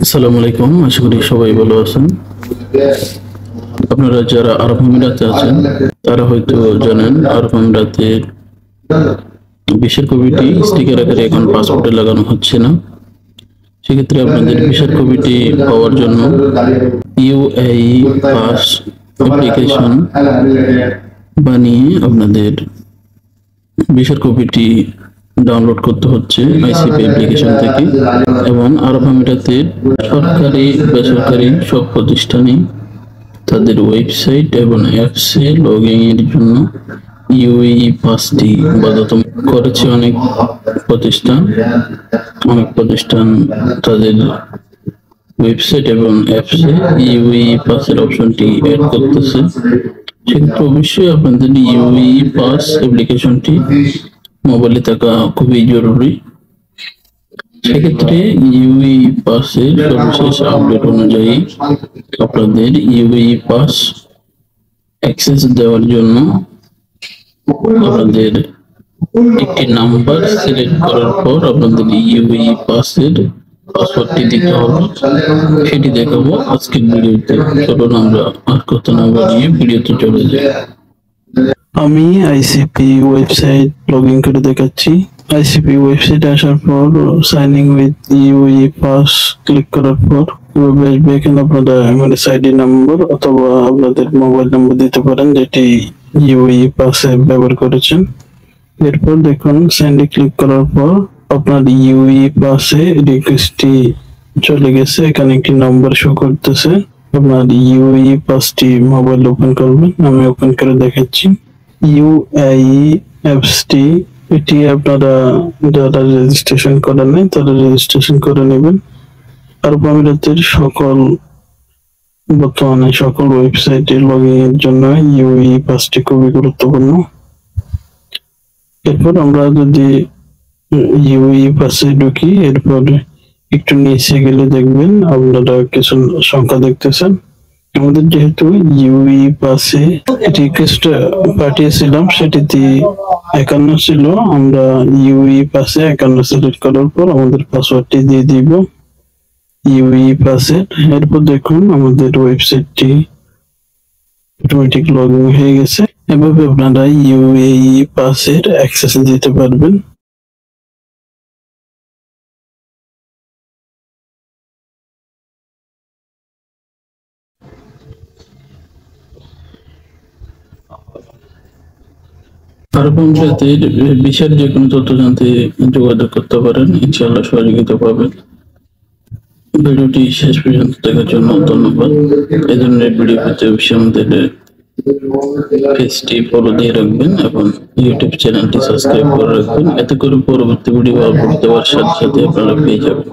আসসালামু আলাইকুম, আশা করি সবাই ভালো আছেন। আপনারা যারা আরব আমিরাতে আছেন তারা হয়তো জানেন আরব আমিরাতে ভিসার কপিটি স্টিকার আকারে এখন পাসপোর্টে লাগানো হচ্ছে না। সেক্ষেত্রে আপনাদের ভিসার কপিটি পাওয়ার জন্য ইউএই পাস অ্যাপ্লিকেশন বানিয়ে আপনাদের ভিসার কপিটি ডাউনলোড করতে হচ্ছে আইসিপি অ্যাপ্লিকেশন থেকে। এবং আরব আমিরাতের সরকারি বেসরকারি সব প্রতিষ্ঠানই তাদের ওয়েবসাইট এবং অ্যাপসে লগ ইনের জন্য ইউএই পাসটি বাধ্যতামূলক করেছে। অনেক প্রতিষ্ঠান তাদের ওয়েবসাইট এবং অ্যাপসে ইউএই পাসের অপশনটি অ্যাড করতেছে। সেক্ষেত্রে অবশ্যই আপনাদের ইউএই পাস অ্যাপ্লিকেশনটি মোবাইলে থাকা খুবই জরুরি। সেক্ষেত্রে ইউএই পাসের সর্বশেষ আপডেট অনুযায়ী আপনাদের ইউএই পাস অ্যাক্সেস দেওয়ার জন্য আপনাদের একটি নাম্বার সিলেক্ট করার পর আপনাদের ইউএই পাসের পাসওয়ার্ডটি দিতে হবে। সেটি দেখাবো আজকের ভিডিওতে। চলুন আমরা আর কথা না বাড়িয়ে ভিডিওতে চলে যাই। আমি আইসিপি ওয়েবসাইট লগ ইন করে দেখাচ্ছি। আইসিপি ওয়েবসাইটে আসার পর sign in with UAE pass click করার পর এখানে আপনারা এমএনএস আইডি নাম্বার অথবা আপনাদের মোবাইল নাম্বার দিতে পারেন যেটি ইউএই পাসে ব্যবহার করেছেন। এরপর দেখুন সেন্ডে ক্লিক করার পর আপনার ইউএই পাসে রিকোয়েস্টটি চলে গেছে। এখানে একটি নাম্বার শো করতেছে। আপনার ইউএই পাসটি মোবাইল ওপেন করবেন। আমি ওপেন করে দেখাচ্ছি। ইউএই অ্যাপসটি এটি আপনারা যারা রেজিস্ট্রেশন করেন নাই তারা রেজিস্ট্রেশন করে নেবেন। আরব আমিরাতের বর্তমানে সকল ওয়েবসাইটে লগ ইনের জন্য ইউএই পাসটি খুবই গুরুত্বপূর্ণ। এরপর আমরা যদি ইউএই পাসে ঢুকি, এরপর একটু নিচে গেলে দেখবেন আপনারা কিছু সংখ্যা দেখতেছেন। আমাদের যেহেতু ইউএই পাসে রিকোয়েস্ট পাঠিয়েছিলাম সেটিতে 51 ছিল, আমরা ইউএই পাসে 51 সিলেক্ট করার পর আমাদের পাসওয়ার্ডটি দিয়ে দিব ইউএই পাসে। এরপর দেখুন আমাদের ওয়েবসাইটটি অটোমেটিক লগ ইন হয়ে গেছে। এভাবে আপনারা ইউএই পাসের অ্যাক্সেস দিতে পারবেন। আরব আমিরাতের ভিসার যে কোনো তথ্য জানতে যোগাযোগ করতে পারেন, ইনশাআল্লাহ সহযোগিতা পাবেন। ভিডিওটি শেষ পর্যন্ত দেখার জন্য ধন্যবাদ। এই ধরনের ভিডিও পেতে অবশ্যই আমাদের পেজটি ফলো দিয়ে রাখবেন এবং ইউটিউব চ্যানেলটি সাবস্ক্রাইব করে রাখবেন। এতে করে পরবর্তী ভিডিও আপলোড দেওয়ার সাথে সাথে আপনারা পেয়ে যাবেন।